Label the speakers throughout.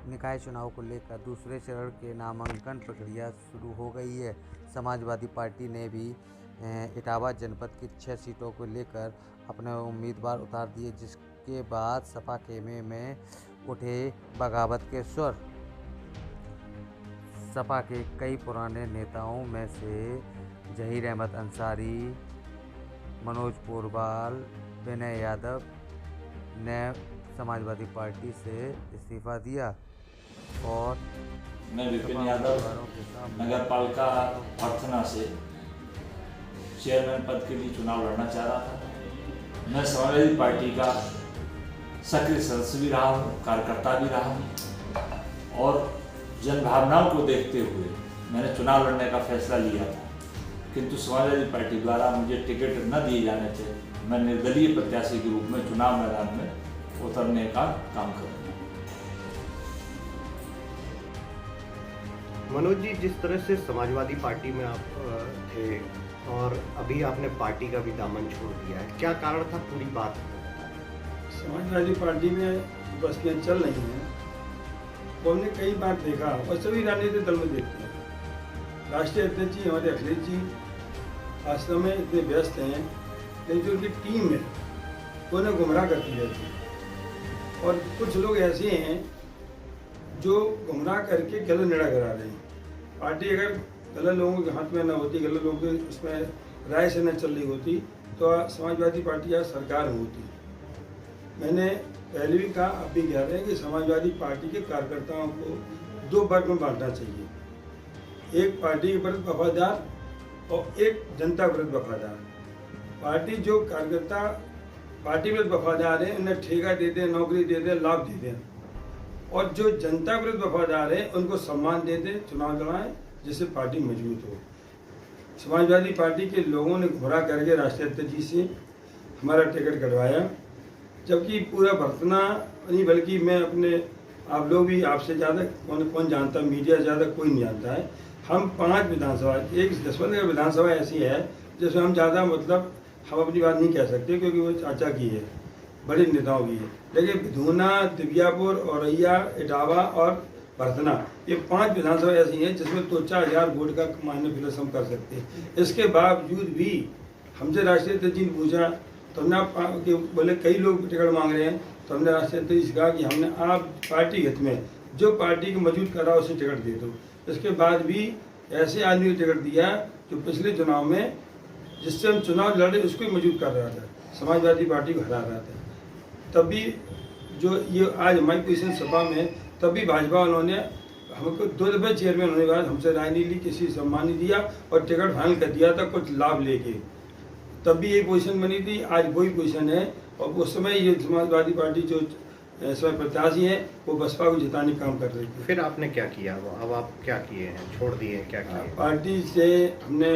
Speaker 1: निकाय चुनाव को लेकर दूसरे चरण के नामांकन प्रक्रिया शुरू हो गई है। समाजवादी पार्टी ने भी इटावा जनपद की 6 सीटों को लेकर अपने उम्मीदवार उतार दिए, जिसके बाद सपा खेमे में उठे बगावत के स्वर। सपा के कई पुराने नेताओं में से जहीर अहमद अंसारी, मनोज पोरवाल, विनय यादव ने समाजवादी पार्टी से इस्तीफा दिया और
Speaker 2: मैं विपिन यादव नगर पालिका भरथना से चेयरमैन पद के लिए चुनाव लड़ना चाह रहा था। मैं समाजवादी पार्टी का सक्रिय सदस्य भी रहा हूँ, कार्यकर्ता भी रहा हूँ और जन भावनाओं को देखते हुए मैंने चुनाव लड़ने का फैसला लिया था, किंतु समाजवादी पार्टी द्वारा मुझे टिकट न दिए जाने से मैं निर्दलीय प्रत्याशी के रूप में चुनाव मैदान में उतरने का काम करूँगा।
Speaker 3: मनोज जी, जिस तरह से समाजवादी पार्टी में आप थे और अभी आपने पार्टी का भी दामन छोड़ दिया है, क्या कारण था? पूरी बात
Speaker 4: समाजवादी पार्टी में बसें चल रही हैं तो हमने कई बार देखा और सभी राजनीतिक दल में देखते हैं। राष्ट्रीय अध्यक्ष जी हमारे अखिलेश जी वास्तव में इतने व्यस्त हैं, लेकिन जो उनकी टीम है वो उन्हें गुमराह करती रहती है और कुछ लोग ऐसे हैं जो गुमराह करके गलत निर्णय करा रहे हैं। पार्टी अगर गलत लोगों के हाथ में न होती, गलत लोगों के उसमें राय से न चल रही होती तो समाजवादी पार्टी या सरकार में होती। मैंने पहले भी कहा, अब भी कह रहे हैं कि समाजवादी पार्टी के कार्यकर्ताओं को दो वर्ग में बांटना चाहिए, एक पार्टी के प्रति वफादार और एक जनता विरुद्ध वफादार। पार्टी जो कार्यकर्ता पार्टी विरुद्ध वफादार है उन्हें ठेका दे दें, नौकरी दे दें, लाभ दे दें, और जो जनता विरुद्ध वफादार है उनको सम्मान दे दें, चुनाव लड़ाएं, जिससे पार्टी मजबूत हो। समाजवादी पार्टी के लोगों ने घुरा करके राष्ट्रीय अध्यक्ष जी से हमारा टिकट कटवाया, जबकि पूरा भरतना नहीं बल्कि मैं अपने, आप लोग भी आपसे ज़्यादा कौन जानता, मीडिया ज़्यादा कोई नहीं जानता है। हम 5 विधानसभा, एक जसवंतनगर विधानसभा ऐसी है जिसमें हम ज़्यादा हम अपनी बात नहीं कह सकते क्योंकि वो चाचा की है, बड़े नेताओं की है, लेकिन विधूना, दिव्यापुर, औरैया, इटावा और भरतना, ये 5 विधानसभा ऐसी हैं जिसमें 2-4 वोट का मान्य प्लस हम कर सकते हैं। इसके बावजूद भी हमसे राष्ट्रीय अध्यक्ष जी ने पूछा तो हमने बोले कई लोग टिकट मांग रहे हैं, तो हमने राष्ट्रीय अध्यक्ष से कहा कि हमने आप पार्टी हित में जो पार्टी को मजबूत करा उसे टिकट दे दो। इसके बाद भी ऐसे आदमी को टिकट दिया जो पिछले चुनाव में जिससे हम चुनाव लड़े उसको ही मजबूत कर रहा था, समाजवादी पार्टी को हरा रहा था। तब भी जो ये आज हमारी पोजीशन सपा में, तब भी भाजपा उन्होंने हमको 2 दफे चेयरमैन होने के बाद हमसे राय नहीं ली, किसी सम्मान नहीं दिया और टिकट फाइनल कर दिया था कुछ लाभ लेके। तब भी यही पोजीशन बनी थी, आज वही पोजीशन है। और उस समय ये समाजवादी पार्टी जो इसमें प्रत्याशी है वो बसपा को जिताने का काम कर रही थी।
Speaker 3: फिर आपने क्या किया? अब आप क्या किए हैं? छोड़ दिए, क्या किए?
Speaker 4: पार्टी से हमने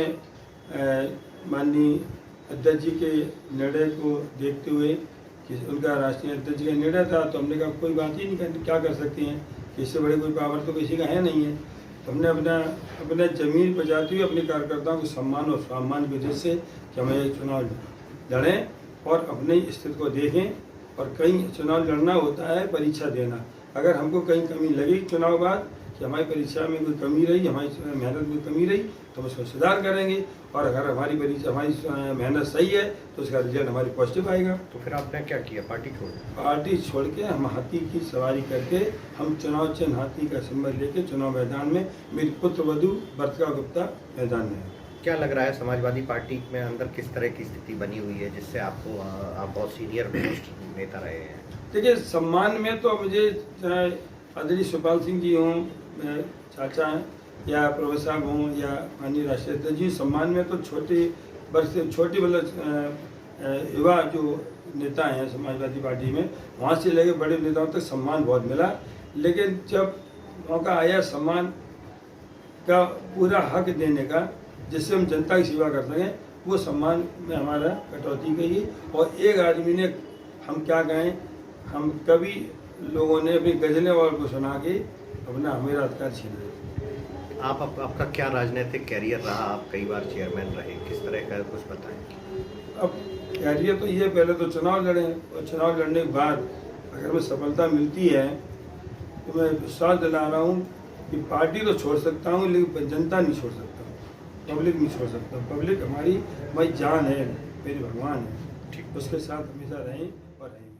Speaker 4: माननीय अध्यक्ष जी के निर्णय को देखते हुए कि उनका राष्ट्रीय अध्यक्ष का निर्णय था, तो हमने कहा कोई बात ही नहीं करनी, क्या कर सकते हैं, इससे बड़े कोई पावर तो किसी का है नहीं है। तो हमने अपना जमीन बचाते हुए अपने कार्यकर्ताओं को सम्मान और सम्मान की वजह से कि हमें चुनाव लड़ें और अपनी स्थिति को देखें। और कहीं चुनाव लड़ना होता है परीक्षा देना, अगर हमको कहीं कमी लगी चुनाव बाद कि हमारी परीक्षा में कोई कमी रही, हमारी मेहनत में कोई कमी रही, तो हम उसको सुधार करेंगे, और अगर हमारी मेहनत सही है तो उसका रिजल्ट हमारी पॉजिटिव आएगा।
Speaker 3: तो फिर आपने क्या किया? पार्टी
Speaker 4: छोड़ के हम हाथी की सवारी करके हम चुनाव चिन्ह हाथी का सिंबल लेके चुनाव मैदान में, मेरी पुत्र वधू बर्तिका गुप्ता मैदान में है।
Speaker 3: क्या लग रहा है समाजवादी पार्टी में अंदर किस तरह की स्थिति बनी हुई है जिससे आपको, आप बहुत सीनियर मोस्ट नेता रहे हैं?
Speaker 4: देखिए, सम्मान में तो मुझे चाहे आदरणीय शिवपाल सिंह जी हों, चाचा हैं, या प्रोफेसर साहब हों, या माननीय राष्ट्रीय अध्यक्ष जी, सम्मान में तो छोटे मतलब युवा जो नेता हैं समाजवादी पार्टी में, वहाँ से लेकर बड़े नेताओं तक सम्मान बहुत मिला। लेकिन जब मौका आया सम्मान का पूरा हक देने का, जिससे हम जनता की सेवा कर सकें, वो सम्मान में हमारा कटौती गई। और एक आदमी ने, हम क्या कहें, हम कभी लोगों ने अपनी गजलें और को सुना के अपना मेरा अधिकार छीन लिया।
Speaker 3: आपका क्या राजनीतिक कैरियर रहा? आप कई बार चेयरमैन रहे, किस तरह का कुछ बताएं।
Speaker 4: अब कैरियर तो ये, पहले तो चुनाव लड़े और चुनाव लड़ने के बाद अगर हमें सफलता मिलती है तो मैं विश्वास दिला रहा हूँ कि पार्टी तो छोड़ सकता हूँ लेकिन जनता नहीं छोड़ सकता, पब्लिक नहीं छोड़ सकता। पब्लिक हमारी भाई जान है, मेरे भगवान है, उसके साथ हमेशा रहें और रहें।